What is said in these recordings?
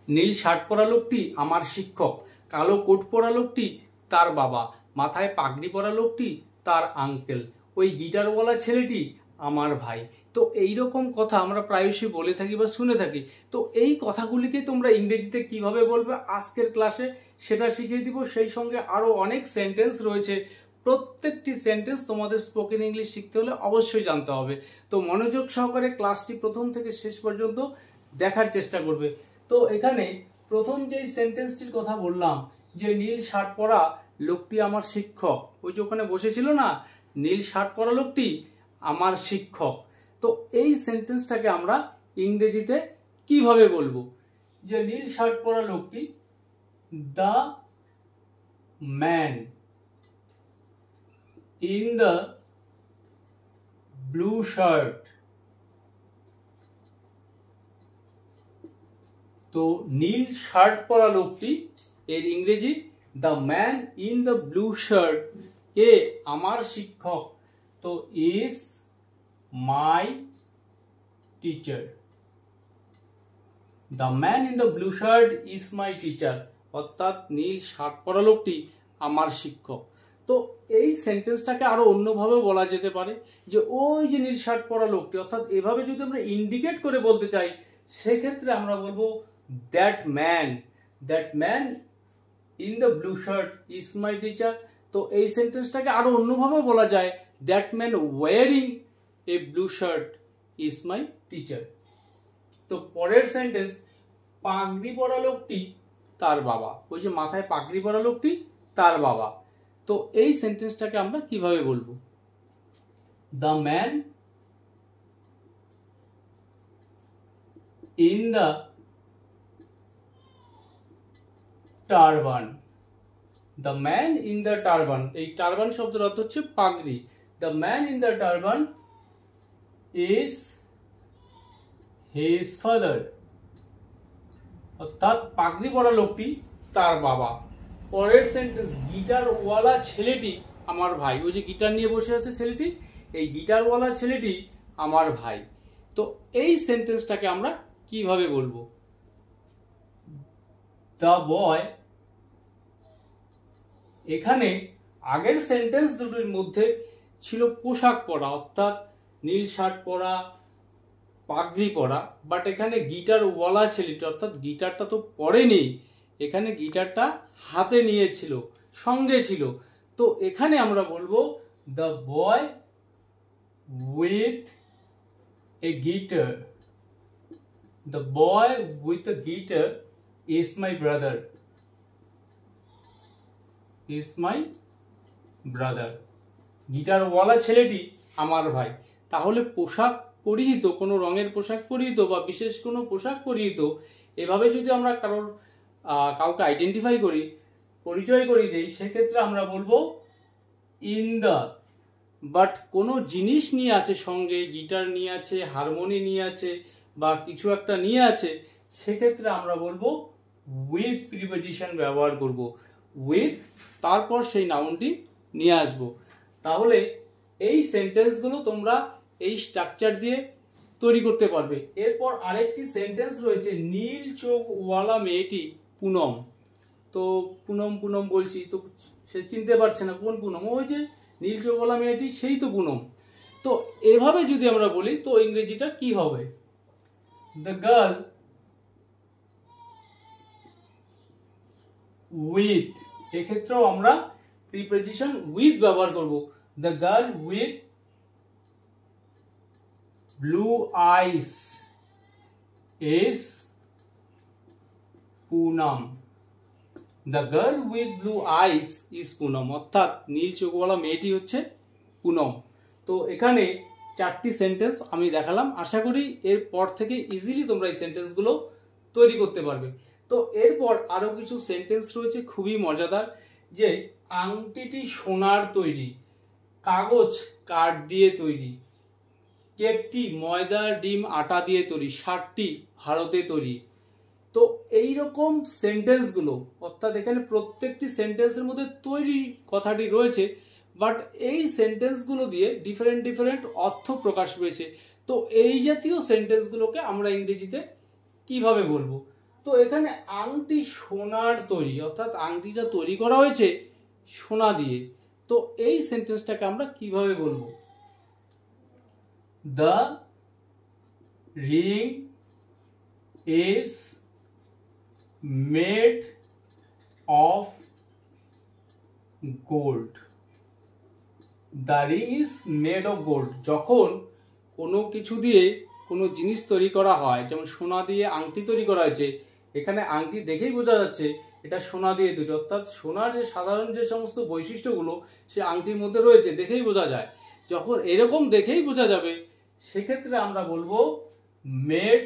নীল shirt পরা লোকটি আমার শিক্ষক, কালো কোট পরা লোকটি তার বাবা, মাথায় পাগড়ি পরা লোকটি তার আঙ্কেল, ওই গিটারওয়ালা ছেলেটি আমার ভাই। তো এইরকম কথা আমরা প্রায়শই বলে থাকি বা শুনে থাকি। তো এই কথাগুলিকে তোমরা ইংরেজিতে কিভাবে বলবে আজকের ক্লাসে সেটা শিখিয়ে দিব। সেই সঙ্গে আরও অনেক সেন্টেন্স রয়েছে, প্রত্যেকটি সেন্টেন্স তোমাদের স্পোকেন ইংলিশ শিখতে হলে অবশ্যই জানতে হবে। তো মনোযোগ সহকারে ক্লাসটি প্রথম থেকে শেষ পর্যন্ত দেখার চেষ্টা করবে। তো এখানে প্রথম যেই সেন্টেন্সটির কথা বললাম যে নীল শার্ট পরা লোকটি আমার শিক্ষক, ওই যে ওখানে বসেছিল না, নীল শার্ট পরা লোকটি আমার শিক্ষক। তো এই সেন্টেন্সটাকে আমরা ইংরেজিতে কিভাবে বলবো? যে নীল শার্ট পরা লোকটি, the man in the blue shirt. তো নীল শার্ট পরা লোকটি এর ইংরেজি the man in the blue shirt কে আমার শিক্ষক। তো is my teacher. The man in the blue shirt is my teacher, অর্থাৎ নীল শার্ট পরা লোকটি আমার শিক্ষক। তো এই সেন্টেন্সটাকে আরো অন্যভাবে বলা যেতে পারে যে ওই যে নীল শার্ট পরা লোকটি, অর্থাৎ এভাবে যদি আমরা ইন্ডিকেট করে বলতে চাই সেক্ষেত্রে আমরা বলবো that man in the blue shirt is my teacher. তো এই সেন্টেন্সটাকে আরো অন্যভাবে বলা যায় that man wearing a blue shirt is my teacher. তো পরের সেন্টেন্স, পাগড়ি পরা লোকটি তার বাবা, ওই যে মাথায় পাগড়ি পরা লোকটি তার বাবা। তো এই সেন্টেন্সটাকে আমরা কিভাবে বলবো? The man in the turban. The man in the turban, এই টারবান শব্দের অর্থ হচ্ছে পাগড়ি। The man in the turban is his father, অর্থাৎ পাগড়ি পরা লোকটি তার বাবা। পরের সেন্টেন্স, গিটারওয়ালা ছেলেটি আমার ভাই, ওই যে গিটার নিয়ে বসে আছে ছেলেটি, এই গিটারওয়ালা ছেলেটি আমার ভাই। তো এই সেন্টেন্সটাকে আমরা কিভাবে বলবো? দ্য বয়, এখানে আগের সেন্টেন্স দুটোর মধ্যে ছিল পোশাক পরা, অর্থাৎ নীল শার্ট পরা, পাগড়ি পরা, বাট এখানে গিটারওয়ালা ছেলেটি, অর্থাৎ গিটারটা তো পরেনি, এখানে গিটারটা হাতে নিয়েছিল, সঙ্গে ছিল। তো এখানে আমরা বলবো the boy with a guitar. The boy with a guitar is my brother, is my brother. গিটারওয়ালা ছেলেটি আমার ভাই। তাহলে পোশাক পরিহিত, কোনো রঙের পোশাক পরিহিত বা বিশেষ কোনো পোশাক পরিহিত, এভাবে যদি আমরা কাউকে আইডেন্টিফাই করি, পরিচয় করিয়ে দিই, সেক্ষেত্রে আমরা বলবো ইন দ্য। বাট কোনো জিনিস নিয়ে আছে সঙ্গে, গিটার নিয়ে আছে, হারমোনি নিয়ে আছে বা কিছু একটা নিয়ে আছে, সেক্ষেত্রে আমরা বলবো উইথ প্রিপোজিশন ব্যবহার করব। উইথ, তারপর সেই নাউনটি নিয়ে আসব। তাহলে এই সেন্টেন্সগুলো তোমরা এই স্ট্রাকচার দিয়ে তৈরি করতে পারবে। এরপর আরেকটি সেন্টেন্স রয়েছে, নীল চোখওয়ালা মেয়েটি পুনম। তো পুনম পুনম বলছি, তো সে চিনতে পারছে না কোন পুনম, ওই যে নীল চোখওয়ালা মেয়েটি, সেই তো পুনম। তো এভাবে যদি আমরা বলি তো ইংরেজিটা কি হবে? দ্য গার্ল উইথ, এক্ষেত্রেও আমরা প্রিপোজিশন উইথ ব্যবহার করব। The girl with blue eyes is Poonam. The girl with blue eyes is Poonam, অর্থাৎ নীল চোখওয়ালা মেয়েটি হচ্ছে পুনম। তো এখানে চারটি সেন্টেন্স আমি দেখালাম, আশা করি এরপর থেকে ইজিলি তোমরা এই সেন্টেন্সগুলো তৈরি করতে পারবে। তো এরপর আরো কিছু সেন্টেন্স রয়েছে খুবই মজাদার, যে আংটিটি সোনার তৈরি, কাগজ কাঠ দিয়ে তৈরি, কেকটি ময়দা ডিম আটা দিয়ে তৈরি, শার্টটি ভারতে তৈরি। তো এইরকম সেন্টেন্সগুলো, অর্থাৎ এখানে প্রত্যেকটি সেন্টেন্সের মধ্যে তৈরি কথাটি রয়েছে, বাট এই সেন্টেন্সগুলো দিয়ে ডিফারেন্ট ডিফারেন্ট অর্থ প্রকাশ পেয়েছে। তো এই জাতীয় সেন্টেন্সগুলোকে আমরা ইংরেজিতে কিভাবে বলবো? তো এখানে আংটি সোনার তৈরি, অর্থাৎ আংটিটা তৈরি করা হয়েছে সোনা দিয়ে। তো এই সেন্টেন্সটাকে আমরা কিভাবে বলবো? The ring is made of gold. The ring is made of gold. যখন কোনো কিছু দিয়ে কোনো জিনিস তৈরি করা হয়, যেমন সোনা দিয়ে আংটি তৈরি করা হয়েছে, এখানে আংটি দেখেই বোঝা যাচ্ছে এটা সোনা দিয়ে তৈরি, অর্থাৎ সোনার যে সাধারণ যে সমস্ত বৈশিষ্ট্যগুলো সে আংটির মধ্যে রয়েছে দেখেই বোঝা যায়। যখন এরকম দেখেই বোঝা যাবে সেক্ষেত্রে আমরা বলবো মেড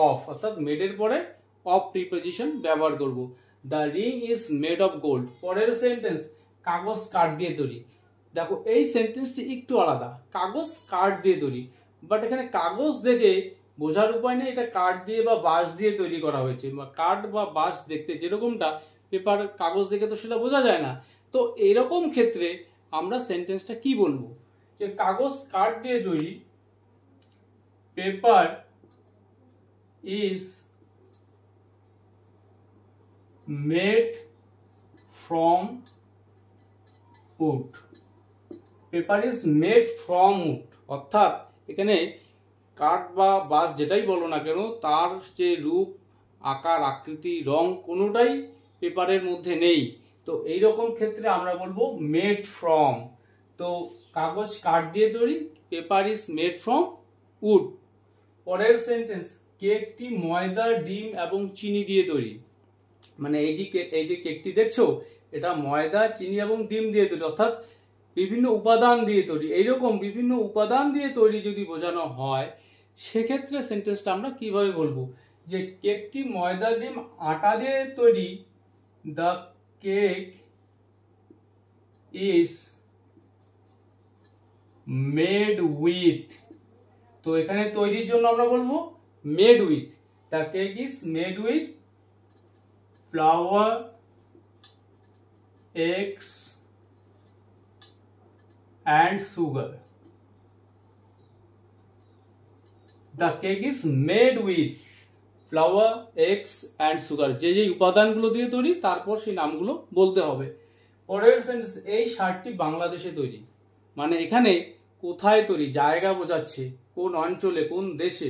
অফ, অর্থাৎ মেডের পরে অফ প্রিপোজিশন ব্যবহার করব। The ring is made of gold. পরের সেন্টেন্স, কাগজ কাঠ দিয়ে তৈরি। দেখো এই সেন্টেন্সটি একটু আলাদা, কাগজ কাঠ দিয়ে তৈরি, বাট এখানে কাগজ দেখে বোঝার উপায় নেই এটা কাঠ দিয়ে বা বাঁশ দিয়ে তৈরি করা হয়েছে। বা কাঠ বা বাঁশ দেখতে যেরকমটা, পেপার কাগজ দেখে তো সেটা বোঝা যায় না। তো এরকম ক্ষেত্রে আমরা সেন্টেন্সটা কি বলবো? যে কাগজ কাঠ দিয়ে তৈরি, paper is made from wood. Paper is made from would, অর্থাৎ এখানে কাঠ বা বাঁশ যেটাই বলো না কেন তার যে রূপ, আকার, আকৃতি, রং কোনোটাই পেপারের মধ্যে নেই। তো এইরকম ক্ষেত্রে আমরা বলবো মেড ফ্রম। তো কাগজ কাঠ দিয়ে তৈরি, paper is made from would. পরের সেন্টেন্স, কেকটি ময়দা, ডিম এবং চিনি দিয়ে তৈরি। মানে এই যে কেকটি দেখছো এটা ময়দা, চিনি এবং ডিম দিয়ে তৈরি, অর্থাৎ বিভিন্ন উপাদান দিয়ে তৈরি। এইরকম বিভিন্ন উপাদান দিয়ে তৈরি যদি বোঝানো হয় সেক্ষেত্রে সেন্টেন্সটা আমরা কিভাবে বলবো? যে কেকটি ময়দা, ডিম, আটা দিয়ে তৈরি। The cake is made with. তো এখানে তৈরির জন্য আমরা বলবো made with. The cake is made with flower, eggs and sugar. The cake is made with flour, eggs and sugar. যে যে উপাদানগুলো দিয়ে তৈরি তারপর সেই নামগুলো বলতে হবে। পরের সেন্টেন্স, এই শার্টটি বাংলাদেশে তৈরি। মানে এখানে কোথায় তৈরি, জায়গা বোঝাচ্ছে, কোন অঞ্চলে, কোন দেশে।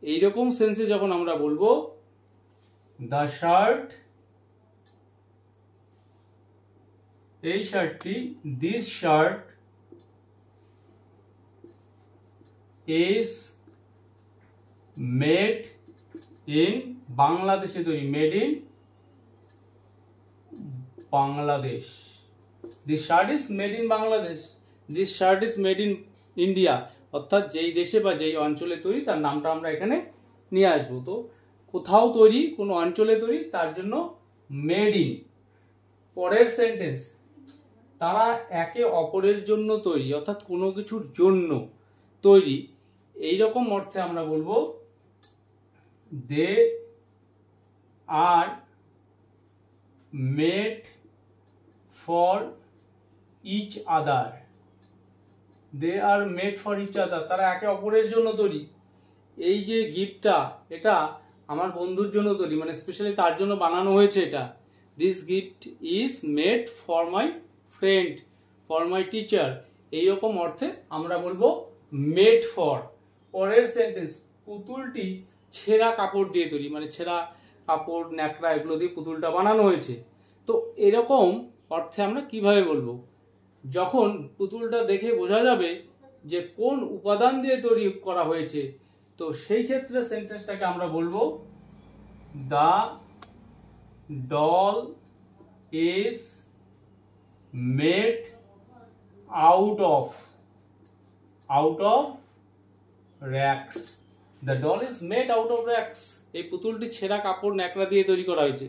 এইরকম সেন্সে যখন আমরা বলবো দ্য শার্ট, এই শার্টটি, this shirt is made in বাংলাদেশে তৈরি, made in Bangladesh. This shirt is made in Bangladesh, this shirt is made in India, অর্থাৎ যেই দেশে বা যেই অঞ্চলে তৈরি তার নামটা আমরা এখানে নিয়ে আসবো। তো কোথাও তৈরি, কোনো অঞ্চলে তৈরি, তার জন্য মেড ইন। পরের সেন্টেন্স, তারা একে অপরের জন্য তৈরি, অর্থাৎ কোনো কিছুর জন্য তৈরি। এইরকম অর্থে আমরা বলবো they are made for each other. They are made for each other, তারা একে অপরের জন্য তৈরি। এই যে গিফটটা এটা আমার বন্ধুর জন্য তৈরি, মানে স্পেশালি তার জন্য বানানো হয়েছে এটা। This gift is made for my friend, for my teacher. এইরকম অর্থে আমরা বলবো মেড ফর। পরের সেন্টেন্স, পুতুলটি ছেঁড়া কাপড় দিয়ে তৈরি, মানে ছেঁড়া কাপড়, ন্যাকড়া এগুলো দিয়ে পুতুলটা বানানো হয়েছে। তো এরকম অর্থে আমরা কিভাবে বলবো? যখন পুতুলটা দেখে বোঝা যাবে যে কোন উপাদান দিয়ে তৈরি করা হয়েছে, তো সেই ক্ষেত্রে সেন্টেন্সটাকে আমরা বলবো the doll is made out of rags. The doll is made out of rags. এই পুতুলটি ছেঁড়া কাপড়, ন্যাকড়া দিয়ে তৈরি করা হয়েছে।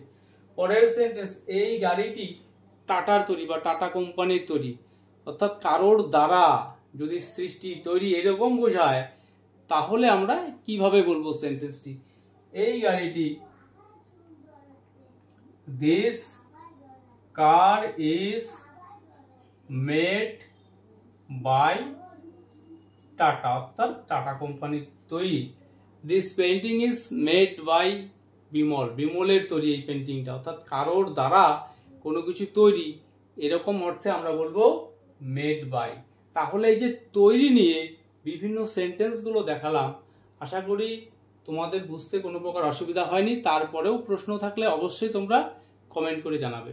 পরের সেন্টেন্স, এই গাড়িটি টাটার তৈরি বা টাটা কোম্পানির তৈরি, অর্থাৎ কারোর দ্বারা যদি সৃষ্টি, তৈরি এরকম বোঝায় তাহলে আমরা কিভাবে বলবো সেন্টেন্সটি? এই গাড়িটি, this car is made by Tata, অর্থাৎ টাটা কোম্পানির তৈরি। This painting is made by Bimal, বিমলের তৈরি এই পেন্টিংটা, অর্থাৎ কারোর দ্বারা কোনো কিছু তৈরি, এরকম অর্থে আমরা বলবো মেড বাই। তাহলে এই যে তৈরি নিয়ে বিভিন্ন সেন্টেন্সগুলো দেখালাম, আশা করি তোমাদের বুঝতে কোনো প্রকার অসুবিধা হয়নি। তারপরেও প্রশ্ন থাকলে অবশ্যই তোমরা কমেন্ট করে জানাবে।